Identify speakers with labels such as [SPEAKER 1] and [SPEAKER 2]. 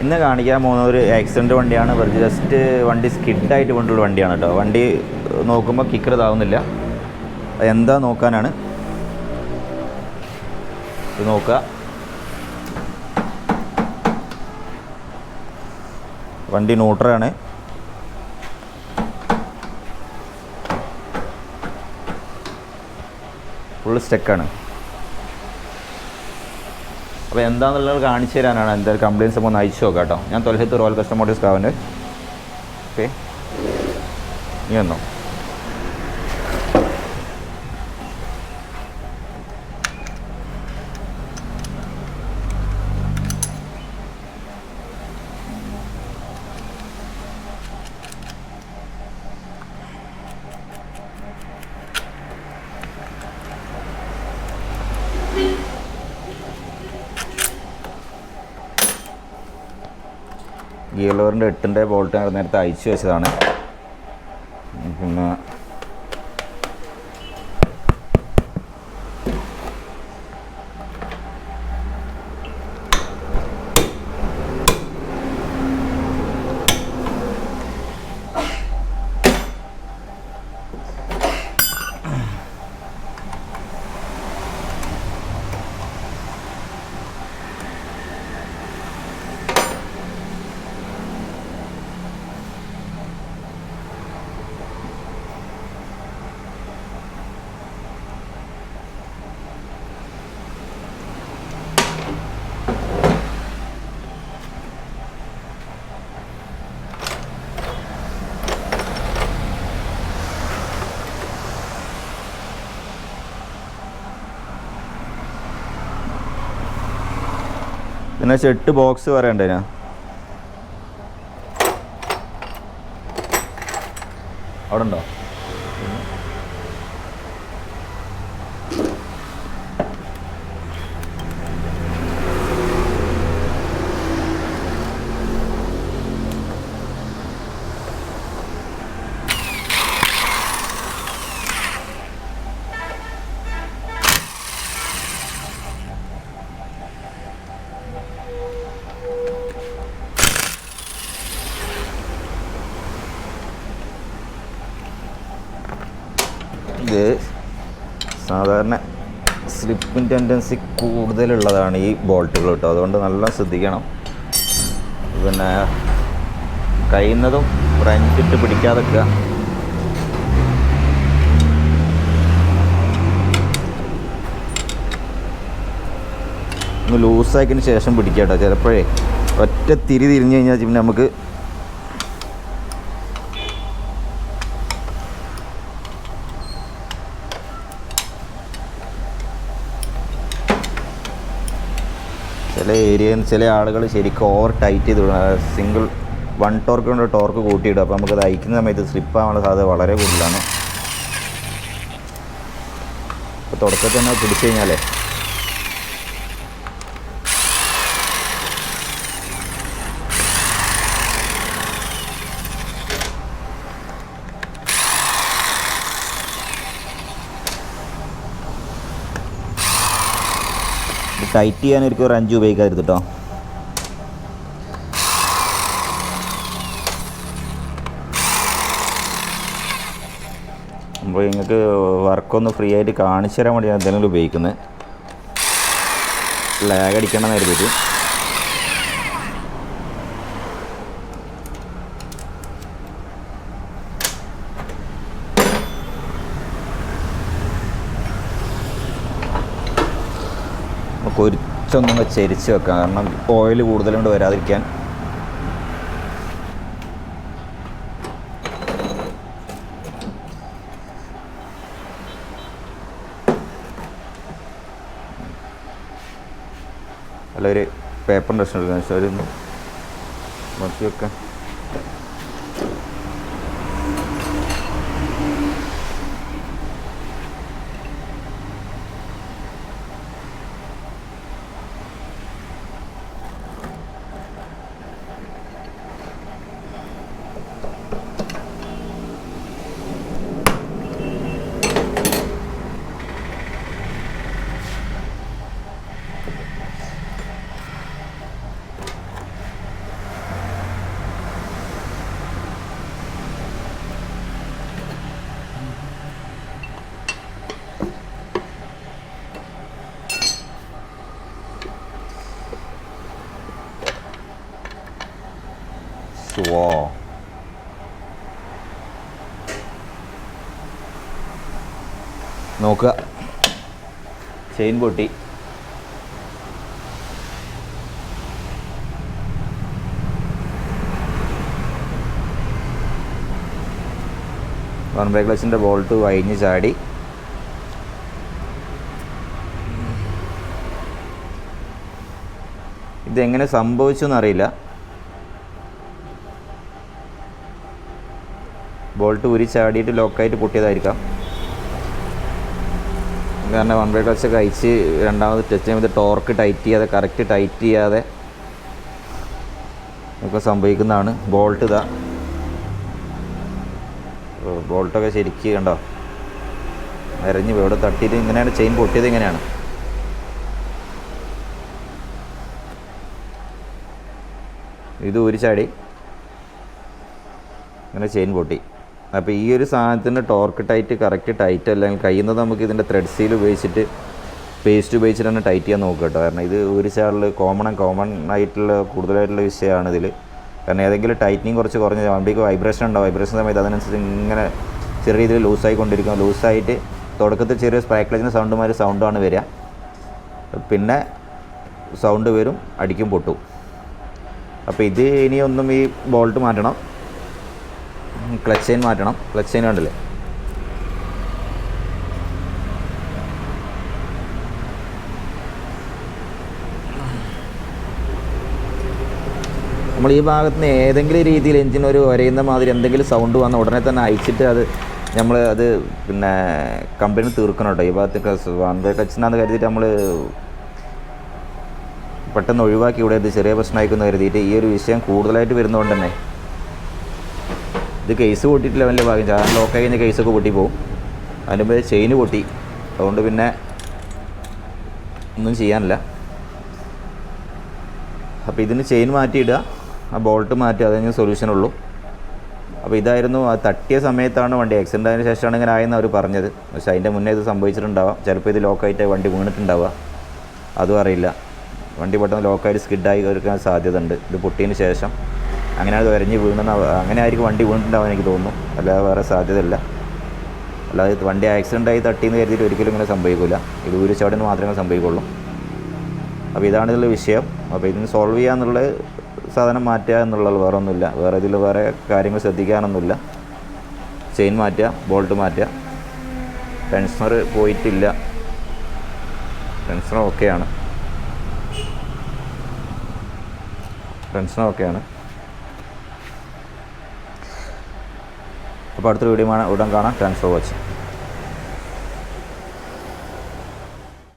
[SPEAKER 1] ഇന്ന് കാണിക്കാൻ പോകുന്ന ഒരു ആക്സിഡൻറ്റ് വണ്ടിയാണ്. ജസ്റ്റ് വണ്ടി സ്കിഡായിട്ട് കൊണ്ടുള്ള വണ്ടിയാണ് കേട്ടോ. വണ്ടി നോക്കുമ്പോൾ കിക്കർ ഇതാവുന്നില്ല. എന്താ നോക്കാനാണ് ഇത് നോക്കുക. വണ്ടി ന്യൂട്രലാണ്. ഫുള്ള് സ്റ്റക്കാണ്. അപ്പോൾ എന്താണെന്നുള്ളത് കാണിച്ചു തരാനാണ്. എന്തായാലും കംപ്ലയിൻസ് നമ്മൾ ഒന്ന് അയച്ചു നോക്കാം കേട്ടോ. ഞാൻ തൊലഹത്ത് റോയൽ കസ്റ്റമേഴ്സ് കാവൻ്റെ. ഓക്കെ, നീ വന്നോ. ഗിയർ ലിവറിൻ്റെ 8ൻ്റെ ബോൾട്ട് നേരത്തെ അയച്ചു വെച്ചതാണ്. പിന്നെ പിന്നെ 8 ബോക്സ് വരണ്ടേ? അവിടെ ഉണ്ടോ? ഇത് സാധാരണ സ്ലിപ്പിംഗ് ടെൻഡൻസി കൂടുതലുള്ളതാണ് ഈ ബോൾട്ടുകൾ കേട്ടോ. അതുകൊണ്ട് നല്ല ശ്രദ്ധിക്കണം. പിന്നെ കഴിയുന്നതും ഫ്രഞ്ചിട്ട് പിടിക്കാതെ വെക്കുക. ഒന്ന് ലൂസാക്കിയതിന് ശേഷം പിടിക്കുക കേട്ടോ. ചിലപ്പോഴേ ഒറ്റ തിരിഞ്ഞ് കഴിഞ്ഞാൽ പിന്നെ നമുക്ക് ചില ഏരിയയിൽ ചില ആളുകൾ ശരിക്കും ഓവർ ടൈറ്റ് ചെയ്ത് വിടണം. സിംഗിൾ 1 ടോർക്ക് കൊണ്ട് ടോർക്ക് കൂട്ടിയിടും. അപ്പോൾ നമുക്കത് അയക്കുന്ന സമയത്ത് സ്ലിപ്പാകാനുള്ള സാധ്യത വളരെ കൂടുതലാണ്. അപ്പോൾ തുടക്കത്തിൽ തന്നെ പിടിച്ചു കഴിഞ്ഞാലേ ടൈറ്റ് ചെയ്യാനൊരിക്കും ഒരു 5 ഉപയോഗിക്കാതിരുന്നു കേട്ടോ. അപ്പോൾ നിങ്ങൾക്ക് വർക്കൊന്ന് ഫ്രീ ആയിട്ട് കാണിച്ചു തരാൻ വേണ്ടി ഞാൻ എന്തെങ്കിലും ഉപയോഗിക്കുന്നത്. ലാഗ് അടിക്കണം കരുതിയിട്ട്. പൊരിച്ചൊന്നും ചരിച്ച് വെക്കാം, കാരണം ഓയിൽ കൂടുതലും കൊണ്ട് വരാതിരിക്കാൻ. അല്ല, ഒരു പേപ്പറിൻ്റെ പ്രശ്നം എടുക്കാൻ വെച്ചാൽ ഒരു മറച്ചു വെക്കാൻ. ഷുവോ നോക്കുക, ചെയിൻ പൊട്ടി. വൺ ബ്രേക്ക് ക്ലച്ചിൻ്റെ ബോൾട്ട് വൈഞ്ഞ് ചാടി. ഇതെങ്ങനെ സംഭവിച്ചു എന്നറിയില്ല. ബോൾട്ട് ഉരി ചാടിയിട്ട് ലോക്കായിട്ട് പൊട്ടിയതായിരിക്കാം. കാരണം വൺ ബ്രേക്ക് ക്ലച്ച് കഴിച്ച് രണ്ടാമത് ടച്ച് ചെയ്യുമ്പോൾ ടോർക്ക് ടൈറ്റ് ചെയ്യാതെ, കറക്റ്റ് ടൈറ്റ് ചെയ്യാതെ ഒക്കെ സംഭവിക്കുന്നതാണ്. ബോൾട്ട് ഇതാ, ബോൾട്ടൊക്കെ ശരിക്ക് കണ്ടോ എറിഞ്ഞ് ഇവിടെ തട്ടിയിട്ട് ഇങ്ങനെയാണ് ചെയിൻ പൊട്ടിയത്. ഇങ്ങനെയാണ് ഇത് ഒരു ചാടി അങ്ങനെ ചെയിൻ പൊട്ടി. അപ്പോൾ ഈ ഒരു സാധനത്തിന് ടോർക്ക് ടൈറ്റ് കറക്റ്റ് ടൈറ്റ് അല്ലെങ്കിൽ കഴിയുന്നത് നമുക്ക് ഇതിൻ്റെ ത്രെഡ് സീൽ ഉപയോഗിച്ചിട്ട് പേസ്റ്റ് ഉപയോഗിച്ചിട്ടാണ് ടൈറ്റ് ചെയ്യാൻ നോക്കുക കേട്ടോ. കാരണം ഇത് ഒരു ചാടിൽ കോമൺ ആയിട്ടുള്ള കൂടുതലായിട്ടുള്ള വിഷയമാണ് ഇതിൽ. കാരണം ഏതെങ്കിലും ടൈറ്റനിങ് കുറച്ച് കുറഞ്ഞ വണ്ടിക്ക് വൈബ്രേഷൻ ഉണ്ടാവും. വൈബ്രേഷൻ സമയത്ത് അതിനനുസരിച്ച് ഇങ്ങനെ ചെറിയ രീതിയിൽ ലൂസായിക്കൊണ്ടിരിക്കും. ലൂസായിട്ട് തുടക്കത്തിൽ ചെറിയ സ്പാക്ലേജിൻ്റെ സൗണ്ടാണ് വരിക. പിന്നെ സൗണ്ട് വരും, അടിക്കും പൊട്ടും. അപ്പോൾ ഇത് ഇനിയൊന്നും ഈ ബോൾട്ട് മാറ്റണം, ക്ലച്ച് ചെയിൻ മാറ്റണം. ക്ലച്ച് ചെയിൻ കണ്ടില്ലേ, നമ്മൾ ഈ ഭാഗത്ത് നിന്ന് ഏതെങ്കിലും രീതിയിൽ എഞ്ചിൻ ഒരു ഒരയുന്ന മാതിരി എന്തെങ്കിലും സൗണ്ട് വന്ന ഉടനെ തന്നെ അയച്ചിട്ട് നമ്മൾ പിന്നെ കമ്പനി തീർക്കണം കേട്ടോ. ഈ ഭാഗത്ത് വൺ ബ്രേക്ക് ക്ലച്ചിനാന്ന് കരുതിയിട്ട് നമ്മൾ പെട്ടെന്ന് ഒഴിവാക്കി ഇവിടെ ഇത് ചെറിയ പ്രശ്നമായിക്കെന്ന് കരുതിയിട്ട് ഈ ഒരു വിഷയം കൂടുതലായിട്ട് വരുന്നതുകൊണ്ട് തന്നെ ഇത് കേസ് പൊട്ടിയിട്ടില്ല. വലിയ ഭാഗം ചാനൽ ലോക്കായി കഴിഞ്ഞാൽ കേസൊക്കെ പൊട്ടിപ്പോവും. അതിന് മുമ്പ് ചെയിന് പൊട്ടി. അതുകൊണ്ട് പിന്നെ ഒന്നും ചെയ്യാനില്ല. അപ്പോൾ ഇതിന് ചെയിൻ മാറ്റിയിടുക, ആ ബോൾട്ട് മാറ്റുക, അതേ സൊല്യൂഷനുള്ളൂ. അപ്പോൾ ഇതായിരുന്നു ആ തട്ടിയ സമയത്താണ് വണ്ടി ആക്സിഡൻ്റ് ആയതിനു ശേഷമാണ് ഇങ്ങനെ ആയെന്ന് അവർ പറഞ്ഞത്. പക്ഷേ അതിൻ്റെ മുന്നേ ഇത് സംഭവിച്ചിട്ടുണ്ടാവാം. ചിലപ്പോൾ ഇത് ലോക്കായിട്ട് വണ്ടി വീണിട്ടുണ്ടാവുക, അതും അറിയില്ല. വണ്ടി പെട്ടെന്ന് ലോക്കായിട്ട് സ്കിഡായി എടുക്കാൻ സാധ്യത ഉണ്ട് ഇത് പൊട്ടിയതിന് ശേഷം. അങ്ങനെ അത് വരഞ്ഞ് വീണെന്ന് അങ്ങനെ ആയിരിക്കും വണ്ടി വീണിട്ടുണ്ടാവാൻ എനിക്ക് തോന്നുന്നു. അല്ലാതെ വേറെ സാധ്യതയില്ല. അല്ലാതെ വണ്ടി ആക്സിഡൻ്റായി തട്ടിയെന്ന് കരുതിയിട്ട് ഒരിക്കലും ഇങ്ങനെ സംഭവിക്കില്ല. ഇത് ഒരു ചവിടിന് മാത്രമേ സംഭവിക്കുള്ളൂ. അപ്പോൾ ഇതാണ് ഇതിലുള്ള വിഷയം. അപ്പോൾ ഇതിന് സോൾവ് ചെയ്യാന്നുള്ള സാധനം മാറ്റുക എന്നുള്ളത് വേറെ ഒന്നുമില്ല. വേറെ ഇതിൽ വേറെ കാര്യങ്ങൾ ശ്രദ്ധിക്കാനൊന്നുമില്ല. ചെയിൻ മാറ്റുക, ബോൾട്ട് മാറ്റുക. ടെൻഷനർ പോയിട്ടില്ല, ടെൻഷനർ ഓക്കെയാണ്. അപ്പോൾ അടുത്തൊരു വീഡിയോ ഉടൻ കാണാം. Thanks for watching.